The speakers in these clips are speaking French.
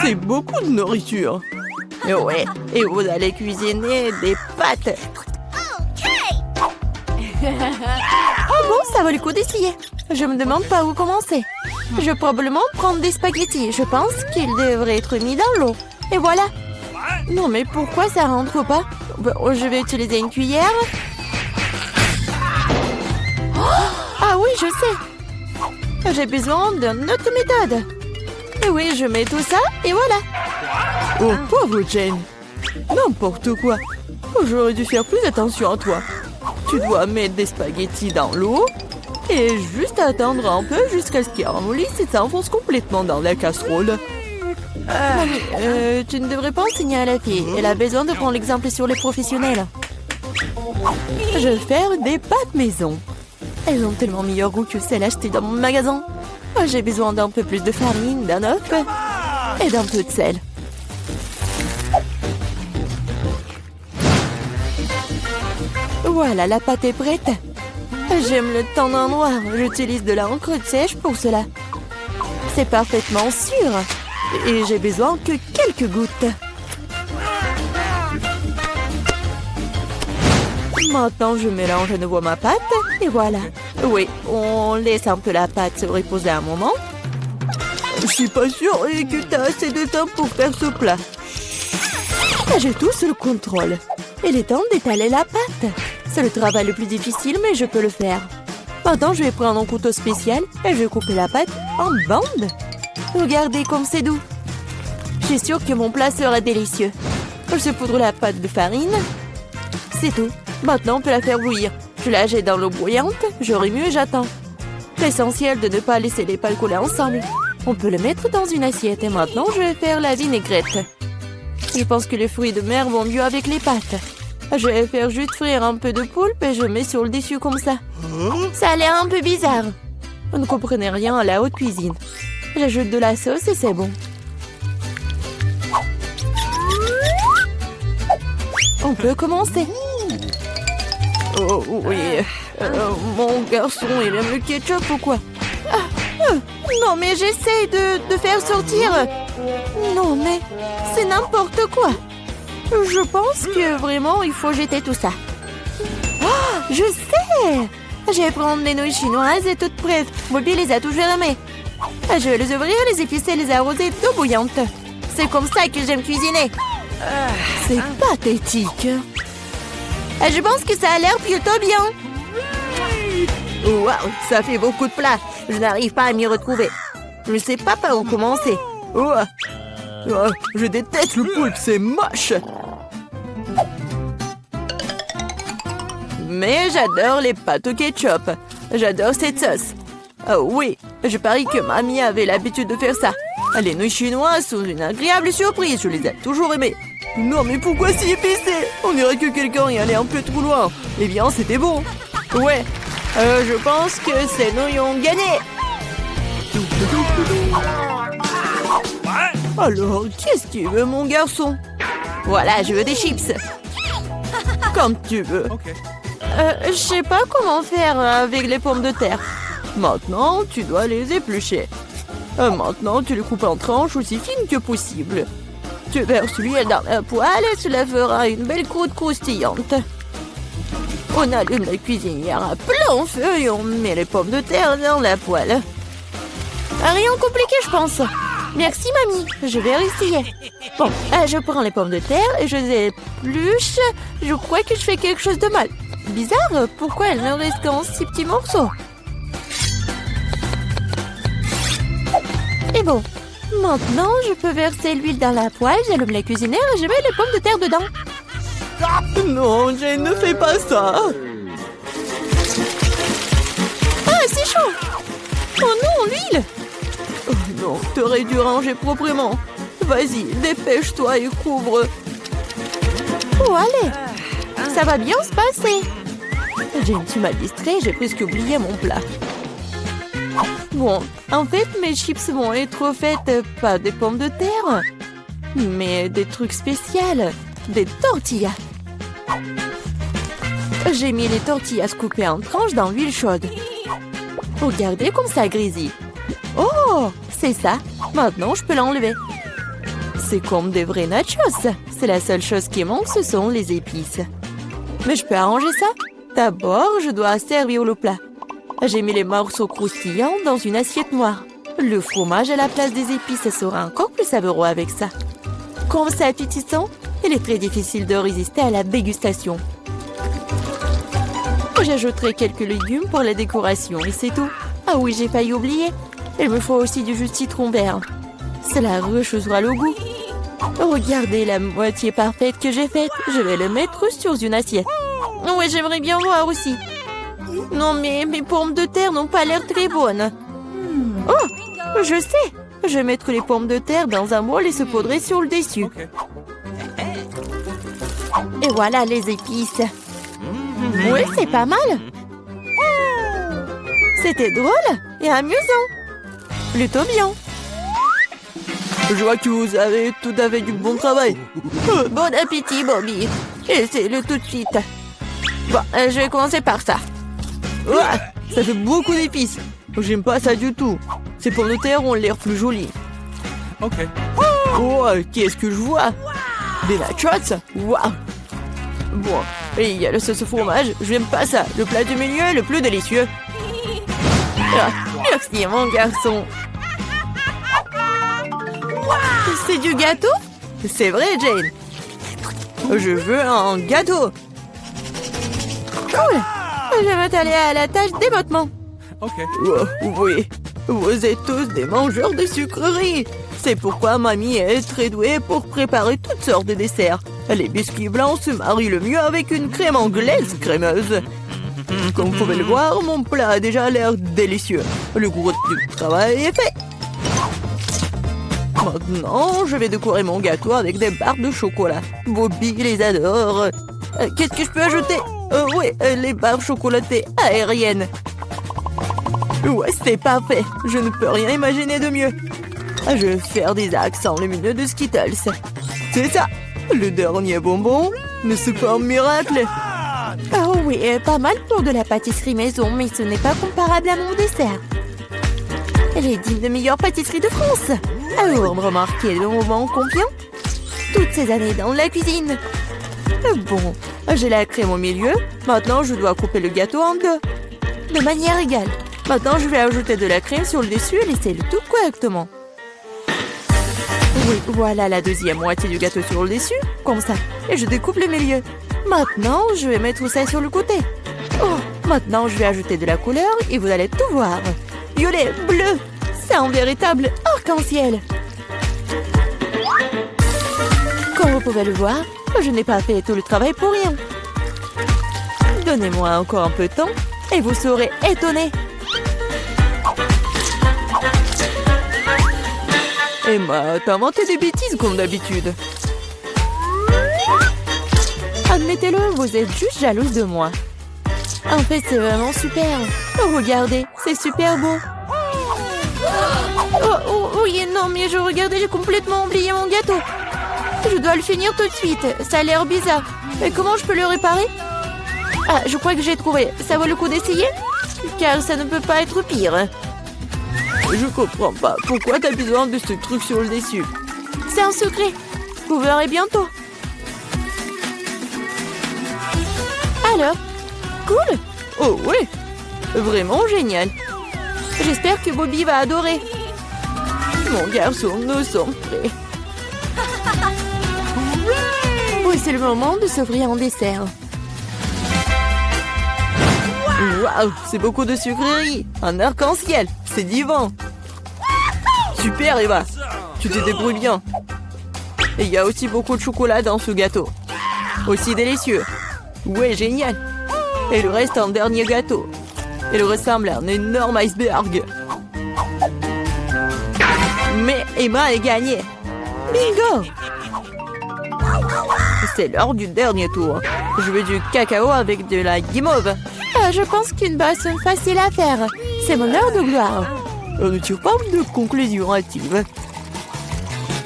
C'est beaucoup de nourriture. Ouais, et vous allez cuisiner des pâtes. Oh bon, ça vaut le coup d'essayer. Je me demande par où commencer. Je vais probablement prendre des spaghettis. Je pense qu'ils devraient être mis dans l'eau. Et voilà. Non, mais pourquoi ça rentre pas? Bon, je vais utiliser une cuillère. Ah oui, je sais. J'ai besoin d'une autre méthode. Et oui, je mets tout ça et voilà. Oh, pauvre Jane. N'importe quoi. J'aurais dû faire plus attention à toi. Tu dois mettre des spaghettis dans l'eau et juste attendre un peu jusqu'à ce qu'ils ramollissent et s'enfoncent complètement dans la casserole. Mamie, tu ne devrais pas enseigner à la fille. Elle a besoin de prendre l'exemple sur les professionnels. Je vais faire des pâtes maison. Elles ont tellement meilleur goût que celles achetées dans mon magasin. J'ai besoin d'un peu plus de farine, d'un œuf et d'un peu de sel. Voilà, la pâte est prête. J'aime le teint d'un noir. J'utilise de l'encre sèche pour cela. C'est parfaitement sûr. Et j'ai besoin que quelques gouttes. Maintenant, je mélange à nouveau ma pâte. Et voilà. Oui, on laisse un peu la pâte se reposer un moment. Je suis pas sûre que tu as assez de temps pour faire ce plat. J'ai tout sous le contrôle. Il est temps d'étaler la pâte. C'est le travail le plus difficile, mais je peux le faire. Maintenant, je vais prendre un couteau spécial et je vais couper la pâte en bandes. Regardez comme c'est doux. Je suis sûre que mon plat sera délicieux. Je poudre la pâte de farine. C'est tout. Maintenant, on peut la faire bouillir. Je la jette dans l'eau bouillante. Je remue et j'attends. C'est essentiel de ne pas laisser les pâtes couler ensemble. On peut le mettre dans une assiette. Et maintenant, je vais faire la vinaigrette. Je pense que les fruits de mer vont mieux avec les pâtes. Je vais faire juste frire un peu de poulpe et je mets sur le dessus comme ça. Ça a l'air un peu bizarre. Vous ne comprenez rien à la haute cuisine. J'ajoute de la sauce et c'est bon. On peut commencer. Oh oui. Mon garçon, il aime le ketchup ou quoi? Non, mais j'essaye de faire sortir. Non, mais c'est n'importe quoi. Je pense que vraiment, il faut jeter tout ça. Oh, je sais! Je vais prendre les nouilles chinoises et toutes prêtes. Bobby les a toujours aimées. Je vais les ouvrir, les épicer, les arroser d'eau bouillante. C'est comme ça que j'aime cuisiner. C'est pathétique. Je pense que ça a l'air plutôt bien. Waouh, ça fait beaucoup de plats. Je n'arrive pas à m'y retrouver. Je ne sais pas par où commencer. Je déteste le poulpe, c'est moche. Mais j'adore les pâtes au ketchup. J'adore cette sauce. Oh oui, je parie que mamie avait l'habitude de faire ça. Les nouilles chinoises sont une agréable surprise. Je les ai toujours aimées. Non, mais pourquoi si épicé? On dirait que quelqu'un y allait un peu trop loin. Eh bien, c'était bon. Ouais, je pense que ces nouilles ont gagné. Alors, qu'est-ce que tu veux, mon garçon? Voilà, je veux des chips. Comme tu veux. Je sais pas comment faire avec les pommes de terre. Maintenant, tu dois les éplucher. Maintenant, tu les coupes en tranches aussi fines que possible. Tu verses l'huile dans la poêle et cela fera une belle croûte croustillante. On allume la cuisinière à plein feu et on met les pommes de terre dans la poêle. Rien de compliqué, je pense. Merci, mamie. Je vais essayer. Bon, je prends les pommes de terre et je les épluche. Je crois que je fais quelque chose de mal. Bizarre, pourquoi elles ne restent qu'en si petits morceaux? Et bon, maintenant, je peux verser l'huile dans la poêle, j'allume la cuisinière et je mets les pommes de terre dedans. Non, Jane, ne fais pas ça. Ah, c'est chaud. Oh non, l'huile. Oh non, t'aurais dû ranger proprement. Vas-y, dépêche-toi et couvre. Oh, allez. Ça va bien se passer. Jane, tu m'as distrait, j'ai presque oublié mon plat. Bon, en fait, mes chips vont être faites pas des pommes de terre, mais des trucs spéciaux, des tortillas. J'ai mis les tortillas coupées en tranches dans l'huile chaude. Regardez comme ça grésille. Oh, c'est ça. Maintenant, je peux l'enlever. C'est comme des vrais nachos. C'est la seule chose qui manque, ce sont les épices. Mais je peux arranger ça. D'abord, je dois servir le plat. J'ai mis les morceaux croustillants dans une assiette noire. Le fromage à la place des épices sera encore plus savoureux avec ça. Comme c'est appétissant, il est très difficile de résister à la dégustation. J'ajouterai quelques légumes pour la décoration et c'est tout. Ah oui, j'ai failli oublier. Il me faut aussi du jus de citron vert. Cela rechauffera le goût. Regardez la moitié parfaite que j'ai faite. Je vais le mettre sur une assiette. Oui, j'aimerais bien voir aussi. Non, mais mes pommes de terre n'ont pas l'air très bonnes. Oh, je sais. Je vais mettre les pommes de terre dans un bol et saupoudrer sur le dessus. Et voilà les épices. Oui, c'est pas mal. C'était drôle et amusant. Plutôt bien. Je vois que vous avez tout à fait du bon travail. Bon appétit, Bobby. Essayez-le tout de suite. Bon, je vais commencer par ça. Ouah, ça fait beaucoup d'épices. J'aime pas ça du tout. Ces pommes de terre ont l'air plus jolies. Ok. Oh, qu'est-ce que je vois? Des nachos? Waouh. Bon, et il y a le sauce au fromage. Je n'aime pas ça. Le plat du milieu est le plus délicieux. Ah, merci, mon garçon. C'est du gâteau? C'est vrai, Jane. Je veux un gâteau. Cool. Je vais t'aller à la tâche d'éboîtement. Ok. Oh, oui, vous êtes tous des mangeurs de sucreries. C'est pourquoi mamie est très douée pour préparer toutes sortes de desserts. Les biscuits blancs se marient le mieux avec une crème anglaise crémeuse. Comme vous pouvez le voir, mon plat a déjà l'air délicieux. Le gros du travail est fait. Maintenant, je vais décorer mon gâteau avec des barres de chocolat. Bobby les adore. Qu'est-ce que je peux ajouter? Oui, les barres chocolatées aériennes. Ouais, c'est parfait. Je ne peux rien imaginer de mieux. Je vais faire des accents lumineux de Skittles. C'est ça. Le dernier bonbon, mais c'est pas un miracle. Oh oui, pas mal pour de la pâtisserie maison, mais ce n'est pas comparable à mon dessert. Elle est digne de meilleure pâtisserie de France. Alors, remarquez le moment confiant. Toutes ces années dans la cuisine. Bon, j'ai la crème au milieu. Maintenant, je dois couper le gâteau en deux. De manière égale. Maintenant, je vais ajouter de la crème sur le dessus et laisser le tout correctement. Oui, voilà la deuxième moitié du gâteau sur le dessus, comme ça. Et je découpe le milieu. Maintenant, je vais mettre ça sur le côté. Oh, maintenant, je vais ajouter de la couleur et vous allez tout voir. Violet, bleu, c'est un véritable arc-en-ciel. Comme vous pouvez le voir, je n'ai pas fait tout le travail pour rien. Donnez-moi encore un peu de temps et vous serez étonnés. Emma, t'as inventé des bêtises comme d'habitude. Admettez-le, vous êtes juste jalouse de moi. En fait, c'est vraiment super. Oh, regardez, c'est super beau. Oh, oui, non, mais regardez, j'ai complètement oublié mon gâteau. Je dois le finir tout de suite. Ça a l'air bizarre. Mais comment je peux le réparer? Ah, je crois que j'ai trouvé. Ça vaut le coup d'essayer? Car ça ne peut pas être pire. Je comprends pas. Pourquoi t'as besoin de ce truc sur le dessus? C'est un secret. Vous verrez bientôt. Alors, cool. Oh oui, vraiment génial. J'espère que Bobby va adorer. Mon garçon, nous sommes prêts. Oui, c'est le moment de s'offrir un dessert. Waouh, c'est beaucoup de sucreries. Un arc-en-ciel, c'est divin. Super, Eva. Tu te débrouilles bien. Et il y a aussi beaucoup de chocolat dans ce gâteau. Aussi délicieux. Ouais, génial. Et le reste, un dernier gâteau. Il ressemble à un énorme iceberg. Mais Emma a gagné. Bingo! C'est l'heure du dernier tour. Je veux du cacao avec de la guimauve. Je pense qu'une boisson facile à faire. C'est mon heure de gloire. On ne tire pas de conclusion hâtive.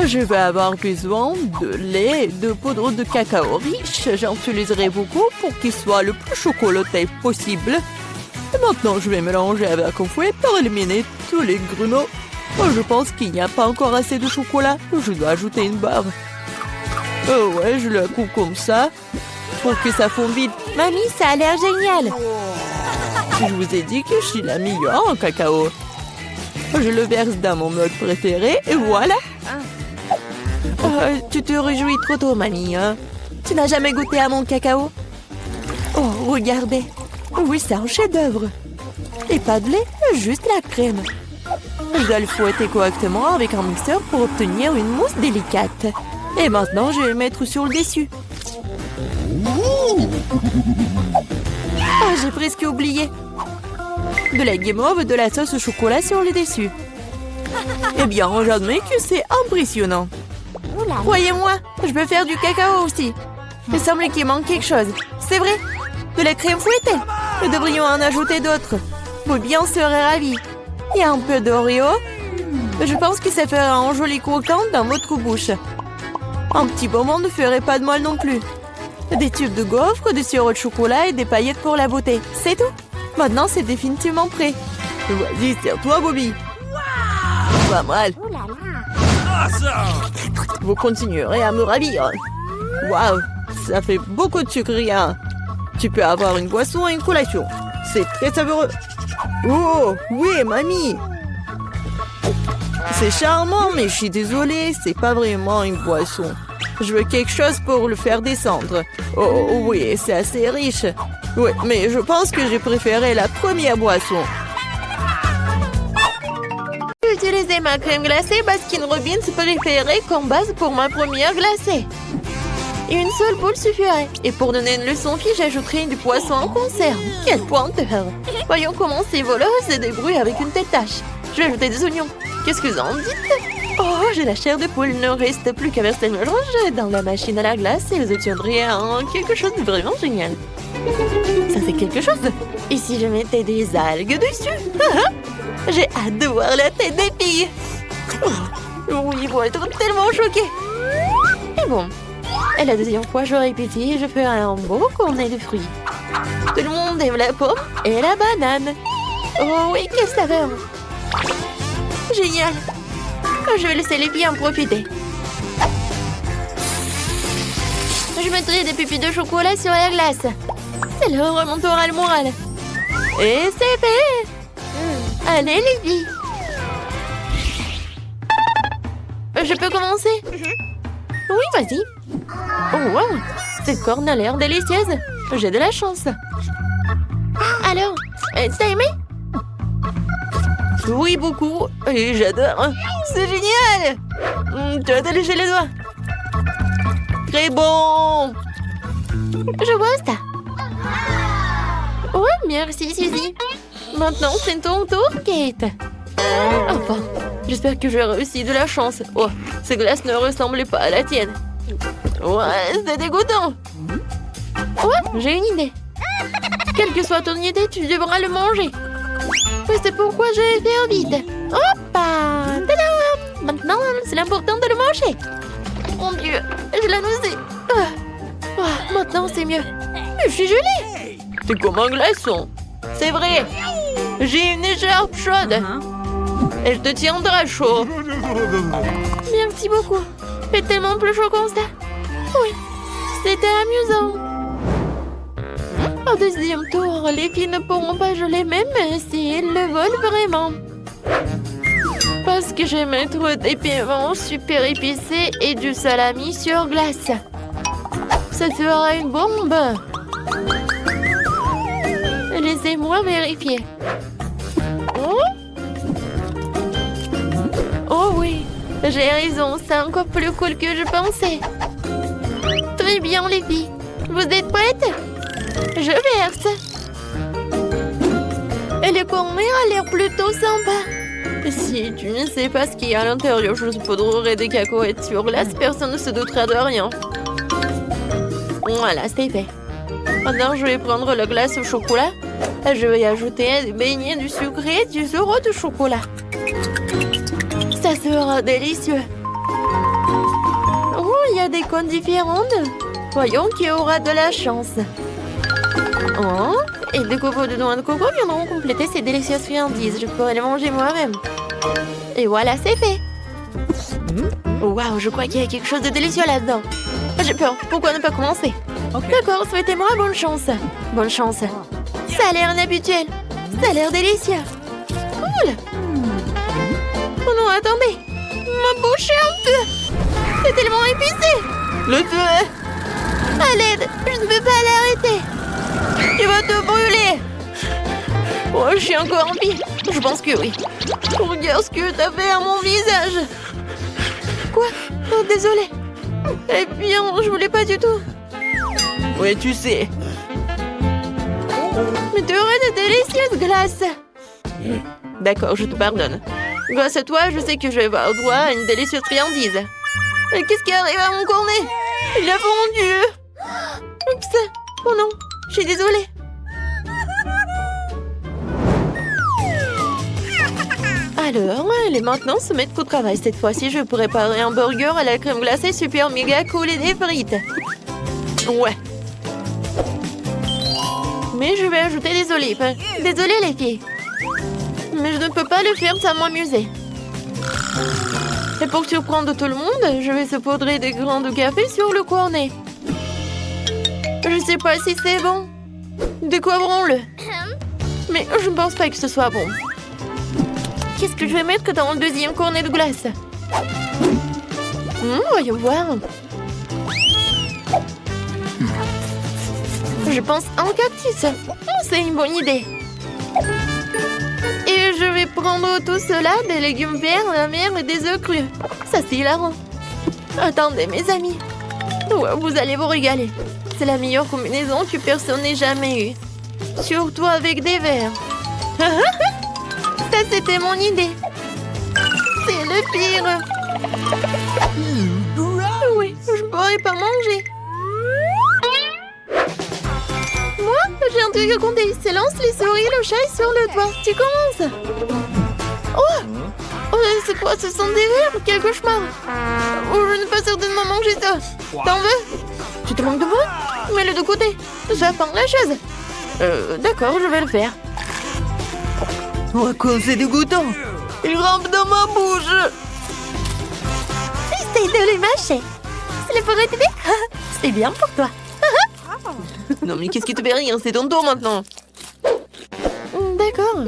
Je vais avoir besoin de lait et de poudre de cacao riche. J'en utiliserai beaucoup pour qu'il soit le plus chocolaté possible. Et maintenant, je vais mélanger avec un fouet pour éliminer tous les grumeaux Oh, je pense qu'il n'y a pas encore assez de chocolat. Je dois ajouter une barre. Oh ouais, je la coupe comme ça pour que ça fonde vite. Mamie, ça a l'air génial. Je vous ai dit que je suis la meilleure en cacao. Je le verse dans mon mug préféré et voilà. Tu te réjouis trop tôt, mamie. Hein? Tu n'as jamais goûté à mon cacao? Oh, regardez. Oui, c'est un chef-d'œuvre. Et pas de lait, juste la crème. Je dois le fouetter correctement avec un mixeur pour obtenir une mousse délicate. Et maintenant, je vais le mettre sur le dessus. Ah, j'ai presque oublié. De la guimauve, de la sauce au chocolat sur le dessus. Eh bien, j'admets que c'est impressionnant. Croyez-moi, je peux faire du cacao aussi. Il semble qu'il manque quelque chose. C'est vrai? De la crème fouettée. Nous devrions en ajouter d'autres. Bobby en serait ravi. Il y a un peu d'Oreo. Je pense que ça fera un joli croquant dans votre bouche. Un petit bonbon ne ferait pas de mal non plus. Des tubes de gaufres, du sirop de chocolat et des paillettes pour la beauté. C'est tout. Maintenant, c'est définitivement prêt. Vas-y, c'est à toi, Bobby. Pas mal. Vous continuerez à me ravir. Waouh, ça fait beaucoup de sucre rien. Tu peux avoir une boisson et une collation. C'est très savoureux. Oh, oui, mamie. C'est charmant, mais je suis désolée, c'est pas vraiment une boisson. Je veux quelque chose pour le faire descendre. Oh, oui, c'est assez riche. Oui, mais je pense que j'ai préféré la première boisson. J'ai utilisé ma crème glacée Baskin Robbins préférée comme base pour ma première glacée. Et une seule boule suffirait. Et pour donner une leçon fille, j'ajouterai du poisson en conserve. Quelle pointeur! Voyons comment ces voleurs se débrouillent avec une telle tâche. Je vais ajouter des oignons. Qu'est-ce que vous en dites? Oh, j'ai la chair de poule. Il ne reste plus qu'à verser le mélange dans la machine à la glace et vous obtiendrez quelque chose de vraiment génial. Ça fait quelque chose. Et si je mettais des algues dessus? J'ai hâte de voir la tête des filles. Oui, ils vont être tellement choqués. Et bon. Et la deuxième fois, je répétais et je ferai un beau cornet de fruits. Tout le monde aime la pomme et la banane. Oh oui, quelle saveur! Génial! Je vais laisser les filles en profiter. Je mettrai des pépites de chocolat sur la glace. Ça leur remontera le moral. Et c'est fait! Allez les filles! Je peux commencer? Oui, vas-y. Oh, wow! Cette corne a l'air délicieuse. J'ai de la chance. Alors, t'as aimé? Oui, beaucoup. Et j'adore. C'est génial! Tu vas te lécher les doigts. Très bon! Je vois ça. Ouais, merci, Suzy. Maintenant, c'est ton tour, Kate. Enfin, j'espère que j'ai réussi de la chance. Oh, ces glaces ne ressemblaient pas à la tienne. Ouais, c'est dégoûtant. Ouais, j'ai une idée. Quelle que soit ton idée, tu devras le manger. Et c'est pourquoi je vais faire vite. Hoppa! Tadam! Maintenant, c'est l'important de le manger. Mon Dieu, je l'ai nausée. Maintenant, c'est mieux. Je suis gelée. C'est comme un glaçon. C'est vrai. J'ai une écharpe chaude. Et je te tiendrai chaud. Merci beaucoup. C'est tellement plus chaud comme ça. Oui, c'était amusant. Au deuxième tour, les filles ne pourront pas geler même si elles le veulent vraiment. Parce que je vais mettre des piments super épicés et du salami sur glace. Ça fera une bombe. Laissez-moi vérifier. Oh oui, j'ai raison, c'est encore plus cool que je pensais. Très bien les filles, vous êtes prêtes? Je verse. Et le cornet a l'air plutôt sympa. Si tu ne sais pas ce qu'il y a à l'intérieur, je poudrerai des cacahuètes sur glace, personne ne se doutera de rien. Voilà, c'est fait. Maintenant, je vais prendre la glace au chocolat. Je vais y ajouter des beignets, du sucré et du sirop de chocolat. Ça sera délicieux. Oh, il y a des cônes différentes. Voyons qui aura de la chance. Oh, et des copeaux de noix de coco viendront compléter ces délicieuses friandises. Je pourrais les manger moi-même. Et voilà, c'est fait. Waouh, je crois qu'il y a quelque chose de délicieux là-dedans. J'ai peur. Pourquoi ne pas commencer? D'accord, souhaitez-moi bonne chance. Bonne chance. Ça a l'air inhabituel. Ça a l'air délicieux. Cool. Oh non, attendez. Ma bouche est en feu. C'est tellement épicé. Le feu! À l'aide, je ne peux pas l'arrêter. Tu vas te brûler! Oh, je suis encore en vie. Je pense que oui. Regarde ce que t'as fait à mon visage! Quoi? Oh, désolé. Eh bien, je voulais pas du tout. Oui, tu sais. Mais tu aurais de délicieuses glaces. D'accord, je te pardonne. Grâce à toi, je sais que je vais avoir droit à une délicieuse friandise. Mais qu'est-ce qui arrive à mon cornet? Il a fondu. Oups. Oh non, je suis désolée. Alors, elle est maintenant se mettre au travail. Cette fois-ci, je vais préparer un burger à la crème glacée super méga cool et des frites. Ouais. Mais je vais ajouter des olives. Désolée les filles. Mais je ne peux pas le faire sans m'amuser. Et pour surprendre tout le monde, je vais saupoudrer des grains de café sur le cornet. Je sais pas si c'est bon. Découvrons-le. Mais je ne pense pas que ce soit bon. Qu'est-ce que je vais mettre dans le deuxième cornet de glace? Voyons voir. Je pense à un cactus. C'est une bonne idée. Et je vais prendre tout cela, des légumes verts, la mer et des œufs crus. Ça, c'est hilarant. Attendez, mes amis. Ouais, vous allez vous régaler. C'est la meilleure combinaison que personne n'ait jamais eue. Surtout avec des verres. Ça, c'était mon idée. C'est le pire. Oui, je pourrais pas manger. Moi, j'ai un truc à compter. C'est lance les souris, le chat est sur le toit. Tu commences. Oh, c'est quoi? Ce sont des verres? Quel cauchemar. Oh, je ne peux certainement manger ça. T'en veux? Tu te manques de moi? Mets-le de côté. J'apprends la chose. D'accord, je vais le faire. Oh, quoi, c'est dégoûtant! Il rampe dans ma bouche! Essaye de les mâcher. Ça pourrait t'aider? C'est bien pour toi. Non, mais qu'est-ce qui te fait rire? C'est ton tour maintenant! D'accord.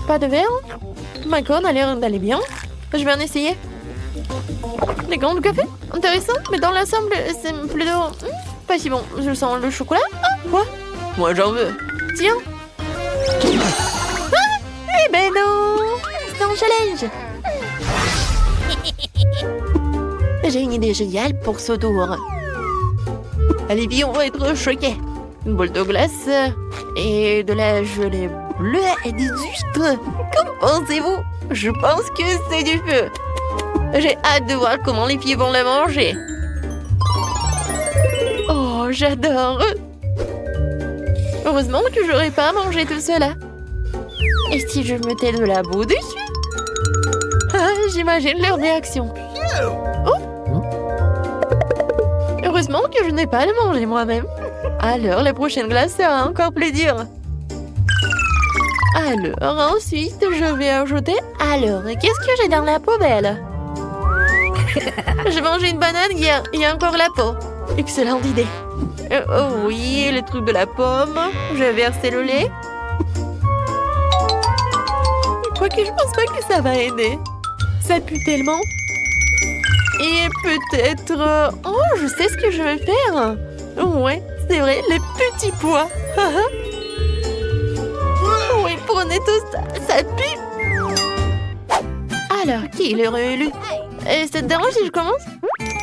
Pas de verre? Ma corne a l'air d'aller bien. Je vais en essayer. Des grains de café? Intéressant, mais dans l'ensemble, c'est plutôt... pas si bon. Je sens le chocolat. Quoi? Moi, j'en veux. Tiens. Eh ben non! C'est un challenge! J'ai une idée géniale pour ce tour. Allez, viens, on va être choqués. Une boule de glace et de la gelée bleue et du sucre. Qu'en pensez-vous? Je pense que c'est du feu. J'ai hâte de voir comment les filles vont la manger. Oh, j'adore! Heureusement que j'aurais pas mangé tout cela. Et si je mettais de la boue dessus? J'imagine leur réaction. Oh! Heureusement que je n'ai pas à le manger moi-même. Alors, la prochaine glace sera encore plus dure. Alors, ensuite, je vais ajouter... Alors, qu'est-ce que j'ai dans la poubelle? J'ai mangé une banane hier. Il y a encore la peau. Excellente idée. Oh oui, le truc de la pomme. Je vais verser le lait. Quoique je pense pas que ça va aider. Ça pue tellement. Et peut-être... Oh, je sais ce que je vais faire. Ouais, c'est vrai, les petits pois. Oui, prenez tout ça. Ça pue. Alors, qui l'aurait élu? Et ça te dérange si je commence?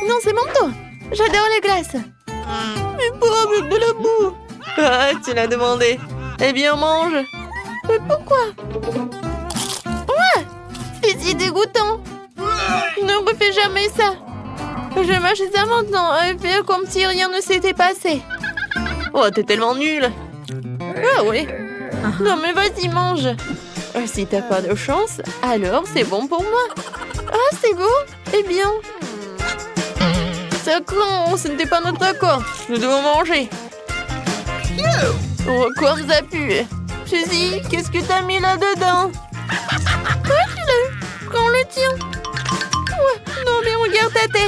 Non, c'est mon tour. J'adore les glaces. Mais pas avec de la boue. Ah, tu l'as demandé. Eh bien, mange. Mais pourquoi? Ouais, c'est si dégoûtant. Ne refais jamais ça. Je vais mâcher ça maintenant et faire comme si rien ne s'était passé. Oh, t'es tellement nulle. Ah oui. Non mais vas-y, mange. Si t'as pas de chance, alors c'est bon pour moi. Ah, c'est beau. Eh bien... Ça craint, ce n'était pas notre accord. Nous devons manger. Oh, comme ça pue. Suzy, qu'est-ce que t'as mis là-dedans? Prends-le. me tiens. Ouais, non, mais regarde ta tête.